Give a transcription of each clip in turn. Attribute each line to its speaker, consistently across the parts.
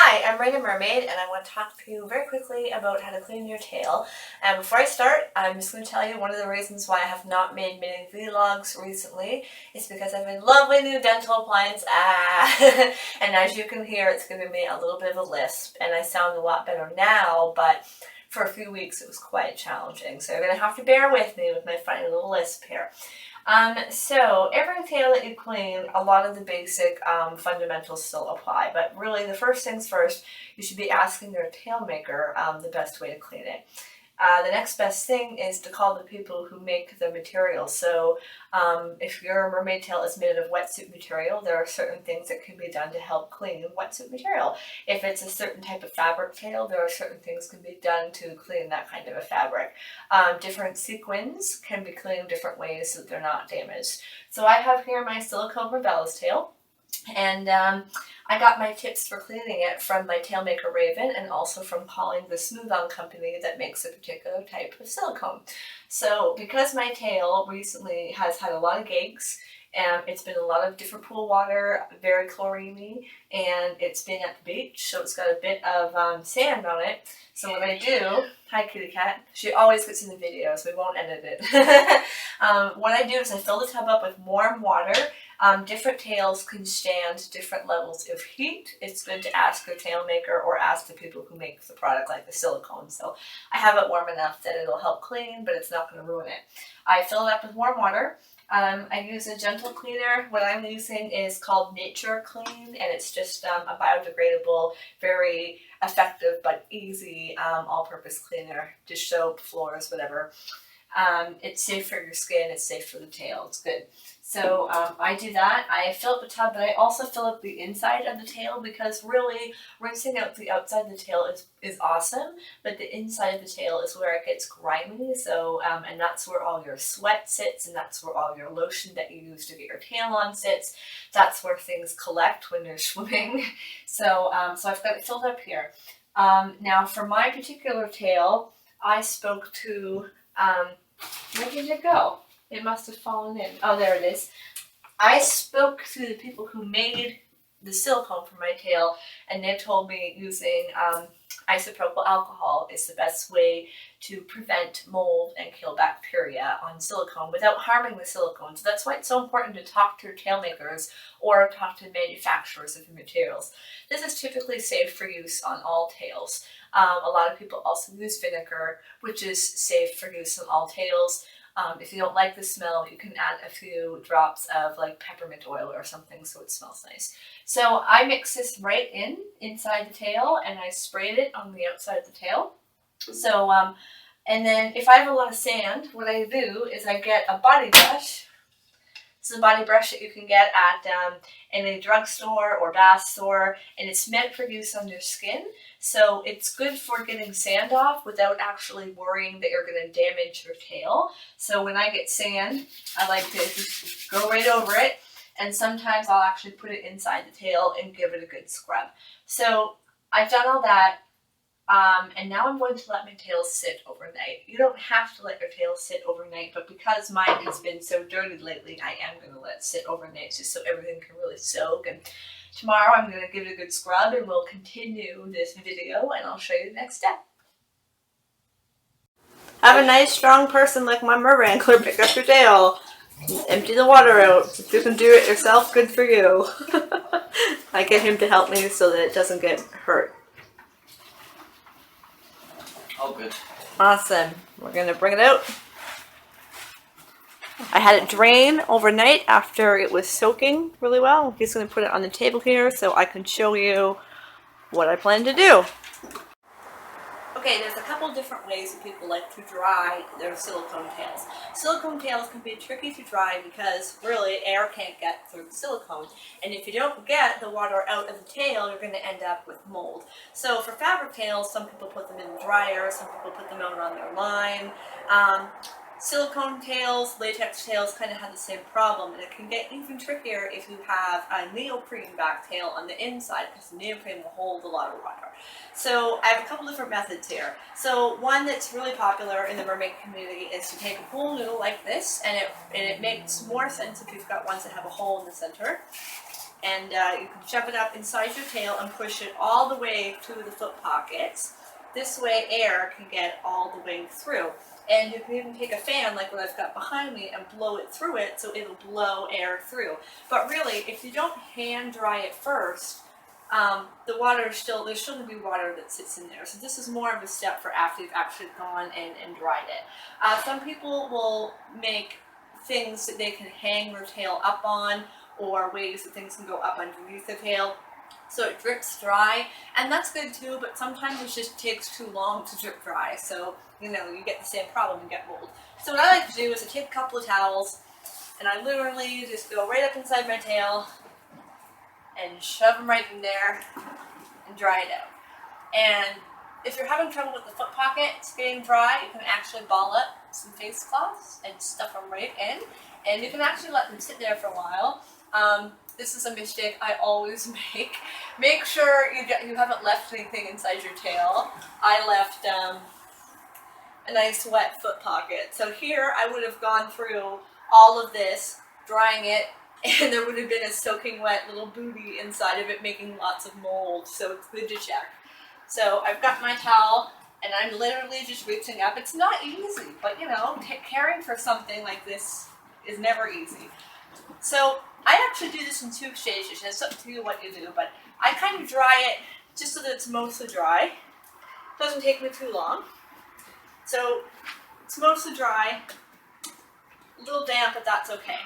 Speaker 1: Hi, I'm Raina Mermaid, and I want to talk to you very quickly about how to clean your tail. And before I start, I'm just going to tell you one of the reasons why I have not made many vlogs recently is because I have a lovely new dental appliance. And as you can hear, it's giving me a little bit of a lisp, and I sound a lot better now, but for a few weeks it was quite challenging. So you're going to have to bear with me with my funny little lisp here. So every tail that you clean, a lot of the basic fundamentals still apply, but really the first things first, you should be asking your tail maker the best way to clean it. The next best thing is to call the people who make the material. So if your mermaid tail is made of wetsuit material, there are certain things that can be done to help clean wetsuit material. If it's a certain type of fabric tail, there are certain things can be done to clean that kind of a fabric. Different sequins can be cleaned different ways so that they're not damaged. So I have here my silicone Rabella's tail, and I got my tips for cleaning it from my tail maker Raven, and also from calling the Smooth On company that makes a particular type of silicone. So because my tail recently has had a lot of gigs, and it's been a lot of different pool water, very chlorine-y, and it's been at the beach, so it's got a bit of sand on it. So what I do, hi kitty cat, she always gets in the video, so we won't edit it. What I do is I fill the tub up with warm water. Different tails can stand different levels of heat. It's good to ask your tail maker or ask the people who make the product, like the silicone. So I have it warm enough that it'll help clean, but it's not going to ruin it. I fill it up with warm water. I use a gentle cleaner. What I'm using is called Nature Clean, and it's just a biodegradable, very effective but easy all-purpose cleaner. Just soap, floors, whatever. It's safe for your skin, it's safe for the tail, it's good. So I do that. I fill up the tub, but I also fill up the inside of the tail, because really rinsing out the outside of the tail is awesome, but the inside of the tail is where it gets grimy. So and that's where all your sweat sits, and that's where all your lotion that you use to get your tail on sits. That's where things collect when you're swimming. So so I've got it filled up here. Now for my particular tail, I spoke to where did it go? It must have fallen in. Oh, there it is. I spoke to the people who made the silicone for my tail, and they told me using isopropyl alcohol is the best way to prevent mold and kill bacteria on silicone without harming the silicone. So that's why it's so important to talk to your tail makers or talk to manufacturers of your materials. This is typically safe for use on all tails. A lot of people also use vinegar, which is safe for use on all tails. If you don't like the smell, you can add a few drops of like peppermint oil or something so it smells nice. So I mix this right inside the tail, and I sprayed it on the outside of the tail. So, and then if I have a lot of sand, what I do is I get a body brush. It's a body brush that you can get at any drugstore or bath store, and it's meant for use on your skin. So it's good for getting sand off without actually worrying that you're going to damage your tail. So when I get sand, I like to just go right over it, and sometimes I'll actually put it inside the tail and give it a good scrub. So I've done all that. And now I'm going to let my tail sit overnight. You don't have to let your tail sit overnight, but because mine has been so dirty lately, I am going to let it sit overnight just so everything can really soak. And tomorrow I'm going to give it a good scrub, and we'll continue this video, and I'll show you the next step. Have a nice strong person like my merwrangler pick up your tail. Empty the water out. If you can do it yourself, good for you. I get him to help me so that it doesn't get hurt.
Speaker 2: Oh, good.
Speaker 1: Awesome. We're going to bring it out. I had it drain overnight after it was soaking really well. He's going to put it on the table here so I can show you what I plan to do. Okay, there's a couple different ways that people like to dry their silicone tails. Silicone tails can be tricky to dry because really air can't get through the silicone. And if you don't get the water out of the tail, you're going to end up with mold. So for fabric tails, some people put them in the dryer, some people put them out on their line. Silicone tails, latex tails kind of have the same problem, and it can get even trickier if you have a neoprene back tail on the inside, because the neoprene will hold a lot of water. So I have a couple different methods here. So one that's really popular in the mermaid community is to take a pool noodle like this, and it makes more sense if you've got ones that have a hole in the center. and you can shove it up inside your tail and push it all the way to the foot pockets. This way air can get all the way through. And you can even take a fan like what I've got behind me and blow it through it so it'll blow air through. But really, if you don't hand dry it first, the water there's still going to be water that sits in there. So this is more of a step for after you've actually gone and dried it. Some people will make things that they can hang their tail up on, or ways that things can go up underneath the tail so it drips dry, and that's good too, but sometimes it just takes too long to drip dry, so you get the same problem, you get mold. So what I like to do is I take a couple of towels and I literally just go right up inside my tail and shove them right in there and dry it out. And if you're having trouble with the foot pockets getting dry, you can actually ball up some face cloths and stuff them right in, and you can actually let them sit there for a while. This is a mistake I always make. Make sure you haven't left anything inside your tail. I left a nice wet foot pocket. So here I would have gone through all of this, drying it, and there would have been a soaking wet little booty inside of it making lots of mold, so it's good to check. So I've got my towel, and I'm literally just reaching up. It's not easy, but caring for something like this is never easy. So I actually do this in 2 stages, and it's up to you what you do, but I kind of dry it just so that it's mostly dry. It doesn't take me too long. So it's mostly dry, a little damp, but that's okay.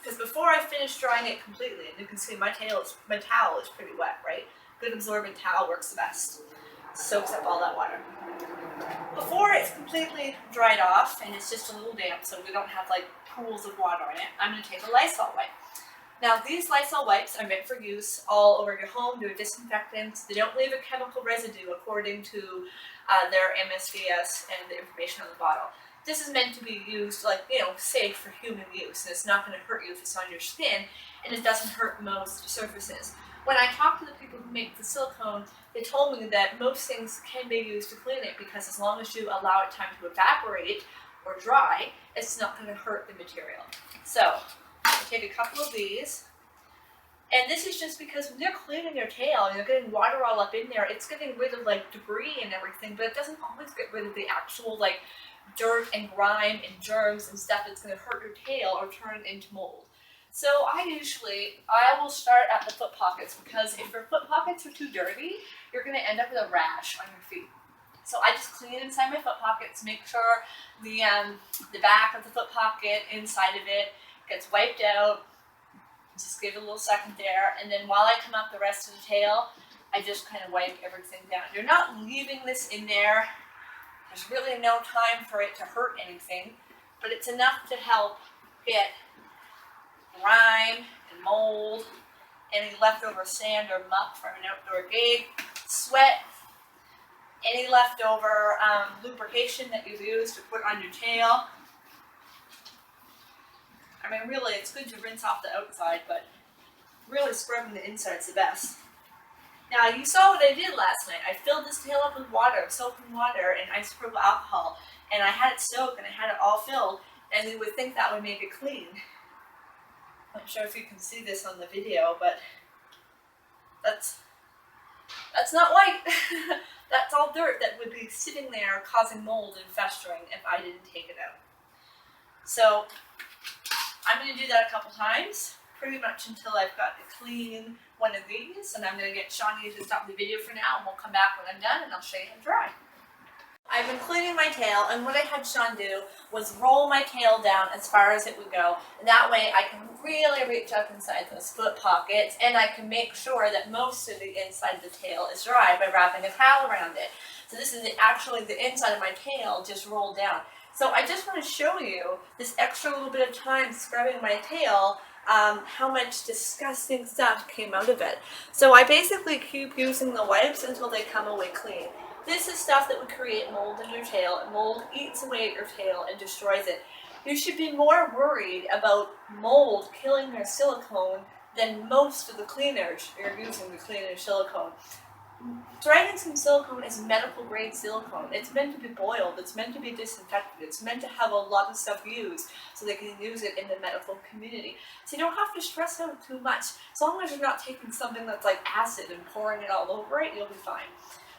Speaker 1: Because before I finish drying it completely, and you can see my towel is pretty wet, right? Good absorbent towel works the best. Soaks up all that water. Before it's completely dried off, and it's just a little damp, so we don't have like pools of water in it, I'm going to take a Lysol wipe. Now these Lysol wipes are meant for use all over your home. They're disinfectants. They don't leave a chemical residue according to their MSDS and the information on the bottle. This is meant to be used safe for human use, and it's not going to hurt you if it's on your skin, and it doesn't hurt most surfaces. When I talked to the people who make the silicone, they told me that most things can be used to clean it because as long as you allow it time to evaporate or dry, it's not going to hurt the material. So I take a couple of these, and this is just because when you're cleaning your tail and you're getting water all up in there, it's getting rid of debris and everything, but it doesn't always get rid of the actual dirt and grime and germs and stuff that's going to hurt your tail or turn it into mold. So I will start at the foot pockets, because if your foot pockets are too dirty, you're going to end up with a rash on your feet. So I just clean inside my foot pockets, make sure the back of the foot pocket, inside of it, gets wiped out. Just give it a little second there, and then while I come up the rest of the tail, I just kind of wipe everything down. You're not leaving this in there. There's really no time for it to hurt anything, but it's enough to help get grime and mold, any leftover sand or muck from an outdoor gig, sweat, any leftover lubrication that you've used to put on your tail. I mean, really, it's good to rinse off the outside, but really scrubbing the inside's the best. Now, you saw what I did last night. I filled this tail up with water, soap and water, and isopropyl alcohol, and I had it soaked and I had it all filled, and you would think that would make it clean. I'm not sure if you can see this on the video, but that's not white. That's all dirt that would be sitting there causing mold and festering if I didn't take it out. So I'm going to do that a couple times, pretty much until I've got a clean one of these, and I'm going to get Shawnee to stop the video for now, and we'll come back when I'm done and I'll show you how to dry. I've been cleaning my tail, and what I had Sean do was roll my tail down as far as it would go, and that way I can really reach up inside those foot pockets, and I can make sure that most of the inside of the tail is dry by wrapping a towel around it. So this is actually the inside of my tail just rolled down. So I just want to show you this extra little bit of time scrubbing my tail, how much disgusting stuff came out of it. So I basically keep using the wipes until they come away clean. This is stuff that would create mold in your tail, and mold eats away at your tail and destroys it. You should be more worried about mold killing your silicone than most of the cleaners you're using to clean your silicone. Dragon some silicone is medical grade silicone. It's meant to be boiled, it's meant to be disinfected, it's meant to have a lot of stuff used so they can use it in the medical community. So you don't have to stress out too much. As long as you're not taking something that's like acid and pouring it all over it, you'll be fine.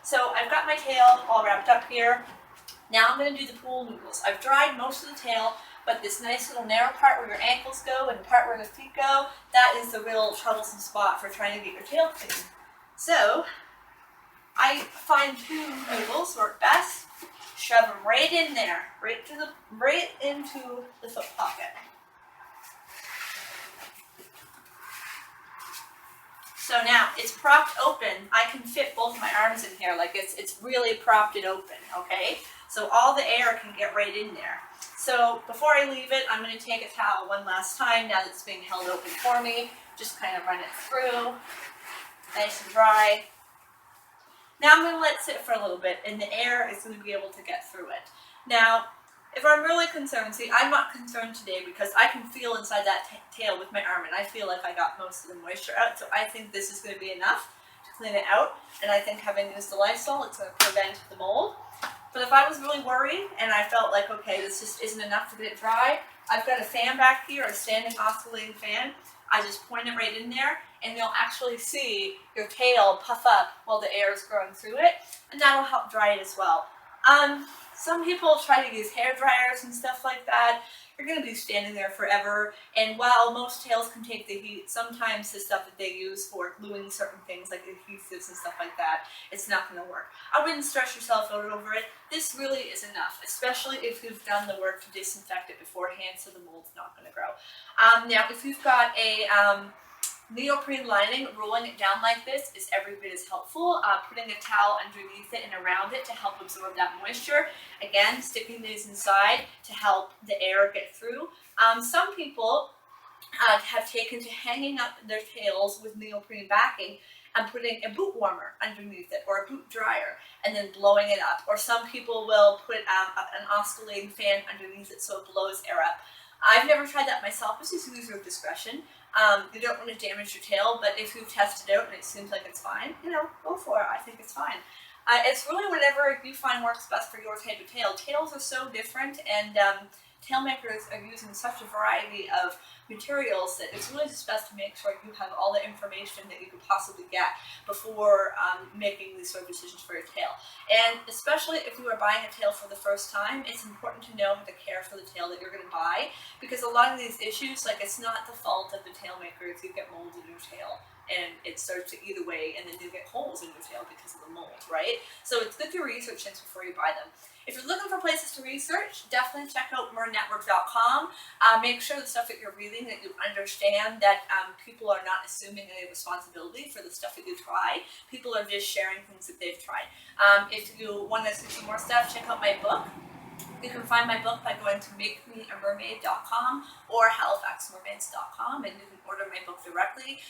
Speaker 1: So I've got my tail all wrapped up here. Now I'm going to do the pool noodles. I've dried most of the tail, but this nice little narrow part where your ankles go and the part where the feet go, that is the real troublesome spot for trying to get your tail clean. So I find 2 noodles work best, shove them right in there, right into the foot pocket. So now it's propped open. I can fit both my arms in here, like it's really propped it open, okay? So all the air can get right in there. So before I leave it, I'm going to take a towel one last time now that it's being held open for me. Just kind of run it through, nice and dry. Now I'm going to let it sit for a little bit and the air is going to be able to get through it. Now, if I'm really concerned, see, I'm not concerned today because I can feel inside that tail with my arm and I feel like I got most of the moisture out, so I think this is going to be enough to clean it out, and I think having used the Lysol, it's going to prevent the mold. But if I was really worried and I felt like, okay, this just isn't enough to get it dry, I've got a fan back here, a standing oscillating fan. I just point it right in there and you'll actually see your tail puff up while the air is growing through it, and that'll help dry it as well. Some people try to use hair dryers and stuff like that. You're going to be standing there forever, and while most tails can take the heat, sometimes the stuff that they use for gluing certain things like adhesives and stuff like that, it's not going to work. I wouldn't stress yourself out over it. This really is enough, especially if you've done the work to disinfect it beforehand so the mold's not going to grow. Now, if you've got a neoprene lining, rolling it down like this is every bit as helpful. Putting a towel underneath it and around it to help absorb that moisture. Again, sticking these inside to help the air get through. Some people have taken to hanging up their tails with neoprene backing and putting a boot warmer underneath it or a boot dryer and then blowing it up. Or some people will put an oscillating fan underneath it so it blows air up. I've never tried that myself. This is user discretion. You don't want to damage your tail, but if you've tested it out and it seems like it's fine, go for it. I think it's fine. It's really whatever you find works best for your type of tail. Tails are so different, and tail makers are using such a variety of materials that it's really just best to make sure you have all the information that you could possibly get before making these sort of decisions for your tail. And especially if you are buying a tail for the first time, it's important to know how to care for the tail that you're going to buy, because a lot of these issues, like, it's not the fault of the tail maker if you get mold in your tail and it starts to eat away and then you get holes in your tail because of the mold, right? So it's good to research things before you buy them. If you're looking for places to research, definitely check out merwrangler.com. Make sure the stuff that you're reading, that you understand that people are not assuming any responsibility for the stuff that you try. People are just sharing things that they've tried. If you want to see some more stuff, check out my book. You can find my book by going to makemeamermaid.com or halifaxmermaids.com, and you can order my book directly.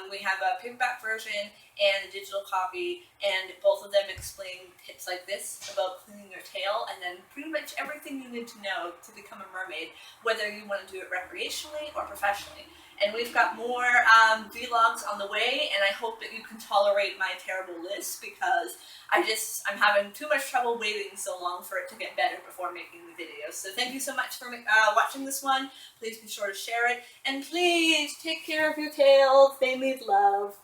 Speaker 1: We have a paperback version and a digital copy, and both of them explain tips like this about cleaning your tail, and then pretty much everything you need to know to become a mermaid, whether you want to do it recreationally or professionally. And we've got more vlogs on the way, and I hope that you can tolerate my terrible list, because I'm having too much trouble waiting so long for it to get better before making the videos. So thank you so much for watching this one. Please be sure to share it, and please take care of your tails. They need love.